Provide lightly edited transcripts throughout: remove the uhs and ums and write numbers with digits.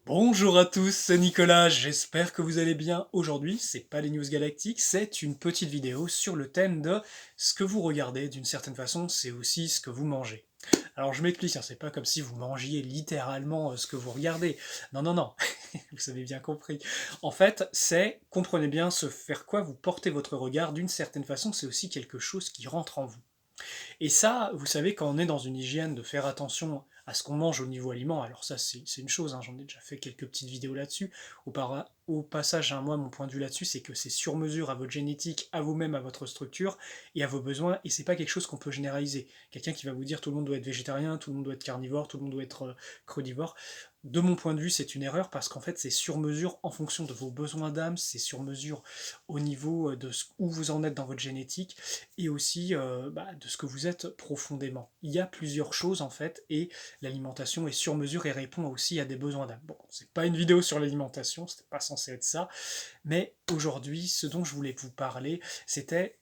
Bonjour à tous, c'est Nicolas, j'espère que vous allez bien. Aujourd'hui, c'est pas les news galactiques, c'est une petite vidéo sur le thème de ce que vous regardez d'une certaine façon, c'est aussi ce que vous mangez. Alors je m'explique, hein, c'est pas comme si vous mangiez littéralement ce que vous regardez. Non, non, non, vous avez bien compris. En fait, c'est, comprenez bien, ce vers quoi vous portez votre regard d'une certaine façon, c'est aussi quelque chose qui rentre en vous. Et ça, vous savez, quand on est dans une hygiène, de faire attention à ce qu'on mange au niveau aliment, alors ça c'est une chose, hein, j'en ai déjà fait quelques petites vidéos là-dessus. Au passage, hein, moi mon point de vue là-dessus, c'est que c'est sur mesure à votre génétique, à vous-même, à votre structure et à vos besoins, et c'est pas quelque chose qu'on peut généraliser. Quelqu'un qui va vous dire tout le monde doit être végétarien, tout le monde doit être carnivore, tout le monde doit être crudivore, de mon point de vue, c'est une erreur parce qu'en fait, c'est sur mesure en fonction de vos besoins d'âme, c'est sur mesure au niveau de où vous en êtes dans votre génétique et aussi de ce que vous êtes profondément. Il y a plusieurs choses en fait et l'alimentation est sur mesure et répond aussi à des besoins d'âme. Bon, c'est pas une vidéo sur l'alimentation, c'était pas censé être ça, mais aujourd'hui, ce dont je voulais vous parler, c'était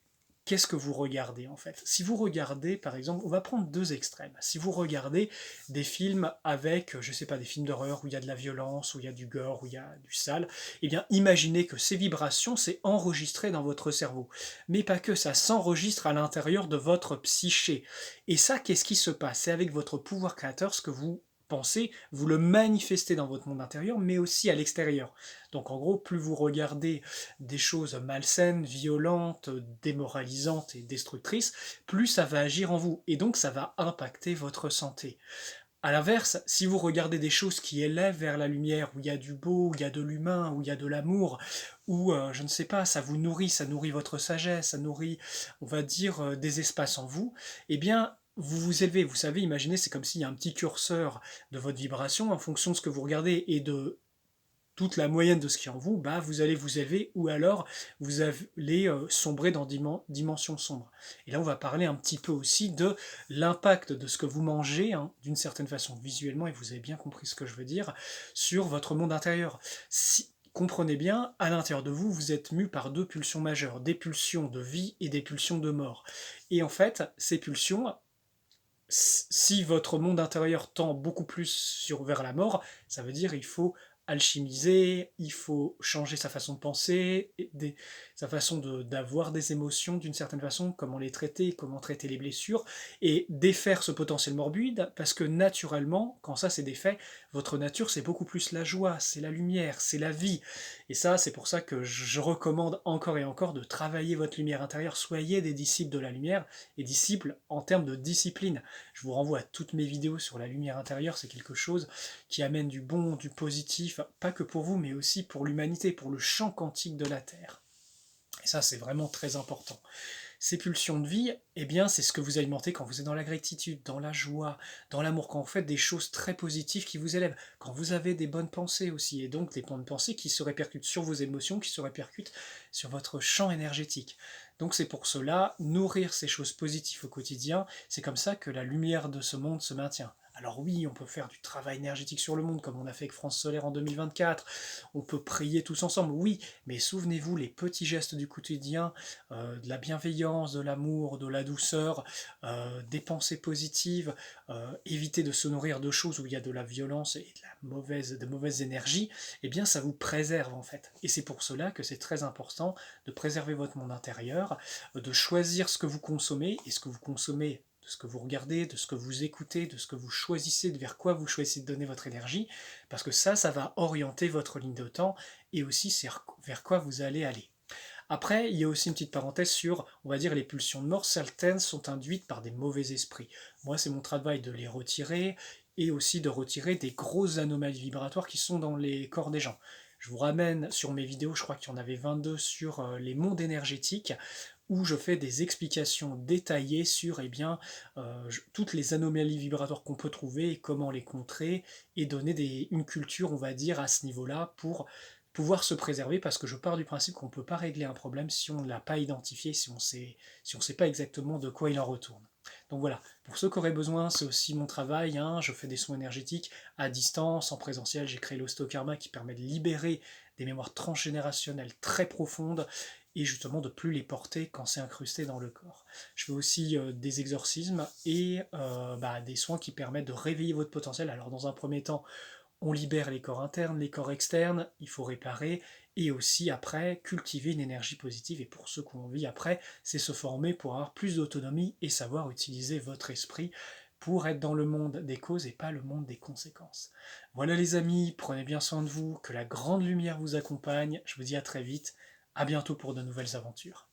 qu'est-ce que vous regardez en fait. Si vous regardez, par exemple, on va prendre deux extrêmes. Si vous regardez des films avec, je sais pas, des films d'horreur où il y a de la violence, où il y a du gore, où il y a du sale, eh bien imaginez que ces vibrations, c'est enregistré dans votre cerveau. Mais pas que, ça s'enregistre à l'intérieur de votre psyché. Et ça, qu'est-ce qui se passe? C'est avec votre pouvoir créateur, ce que vous pensez, vous le manifestez dans votre monde intérieur, mais aussi à l'extérieur. Donc en gros, plus vous regardez des choses malsaines, violentes, démoralisantes et destructrices, plus ça va agir en vous. Et donc ça va impacter votre santé. À l'inverse, si vous regardez des choses qui élèvent vers la lumière, où il y a du beau, où il y a de l'humain, où il y a de l'amour, où, je ne sais pas, ça vous nourrit, ça nourrit votre sagesse, ça nourrit, on va dire, des espaces en vous, eh bien, vous vous élevez. Vous savez, imaginez, c'est comme s'il y a un petit curseur de votre vibration en fonction de ce que vous regardez et de toute la moyenne de ce qui est en vous, bah, vous allez vous élever ou alors vous allez sombrer dans dimensions sombres. Et là, on va parler un petit peu aussi de l'impact de ce que vous mangez, hein, d'une certaine façon visuellement, et vous avez bien compris ce que je veux dire, sur votre monde intérieur. Si, comprenez bien, à l'intérieur de vous, vous êtes mu par deux pulsions majeures, des pulsions de vie et des pulsions de mort. Et en fait, ces pulsions, si votre monde intérieur tend beaucoup plus vers la mort, ça veut dire il faut alchimiser, il faut changer sa façon de penser, sa façon d'avoir des émotions d'une certaine façon, comment les traiter, comment traiter les blessures, et défaire ce potentiel morbide, parce que naturellement, quand ça c'est défait, votre nature c'est beaucoup plus la joie, c'est la lumière, c'est la vie. Et ça, c'est pour ça que je recommande encore et encore de travailler votre lumière intérieure, soyez des disciples de la lumière, et disciples en termes de discipline. Je vous renvoie à toutes mes vidéos sur la lumière intérieure, c'est quelque chose qui amène du bon, du positif, pas que pour vous, mais aussi pour l'humanité, pour le champ quantique de la Terre. Et ça, c'est vraiment très important. Ces pulsions de vie, eh bien, c'est ce que vous alimentez quand vous êtes dans la gratitude, dans la joie, dans l'amour, quand vous faites des choses très positives qui vous élèvent, quand vous avez des bonnes pensées aussi, et donc des bonnes pensées qui se répercutent sur vos émotions, qui se répercutent sur votre champ énergétique. Donc c'est pour cela, nourrir ces choses positives au quotidien, c'est comme ça que la lumière de ce monde se maintient. Alors oui, on peut faire du travail énergétique sur le monde, comme on a fait avec France Solaire en 2024, on peut prier tous ensemble, oui, mais souvenez-vous, les petits gestes du quotidien, de la bienveillance, de l'amour, de la douceur, des pensées positives, éviter de se nourrir de choses où il y a de la violence et de mauvaises énergies, eh bien ça vous préserve en fait. Et c'est pour cela que c'est très important de préserver votre monde intérieur, de choisir ce que vous consommez, et ce que vous consommez de ce que vous regardez, de ce que vous écoutez, de ce que vous choisissez, de vers quoi vous choisissez de donner votre énergie, parce que ça va orienter votre ligne de temps, et aussi c'est vers quoi vous allez aller. Après, il y a aussi une petite parenthèse sur, on va dire, les pulsions de mort. Certaines sont induites par des mauvais esprits. Moi, c'est mon travail de les retirer et aussi de retirer des grosses anomalies vibratoires qui sont dans les corps des gens. Je vous ramène sur mes vidéos, je crois qu'il y en avait 22 sur les mondes énergétiques, où je fais des explications détaillées sur toutes les anomalies vibratoires qu'on peut trouver et comment les contrer, et donner une culture, on va dire, à ce niveau-là pour pouvoir se préserver, parce que je pars du principe qu'on ne peut pas régler un problème si on ne l'a pas identifié, si on sait pas exactement de quoi il en retourne. Donc voilà, pour ceux qui auraient besoin, c'est aussi mon travail, hein, je fais des soins énergétiques à distance, en présentiel, j'ai créé l'Ostokarma qui permet de libérer des mémoires transgénérationnelles très profondes, et justement de plus les porter quand c'est incrusté dans le corps. Je fais aussi des exorcismes et des soins qui permettent de réveiller votre potentiel. Alors dans un premier temps, on libère les corps internes, les corps externes, il faut réparer, et aussi après cultiver une énergie positive. Et pour ceux qui ont envie après, c'est se former pour avoir plus d'autonomie et savoir utiliser votre esprit pour être dans le monde des causes et pas le monde des conséquences. Voilà les amis, prenez bien soin de vous, que la grande lumière vous accompagne, je vous dis à très vite, à bientôt pour de nouvelles aventures.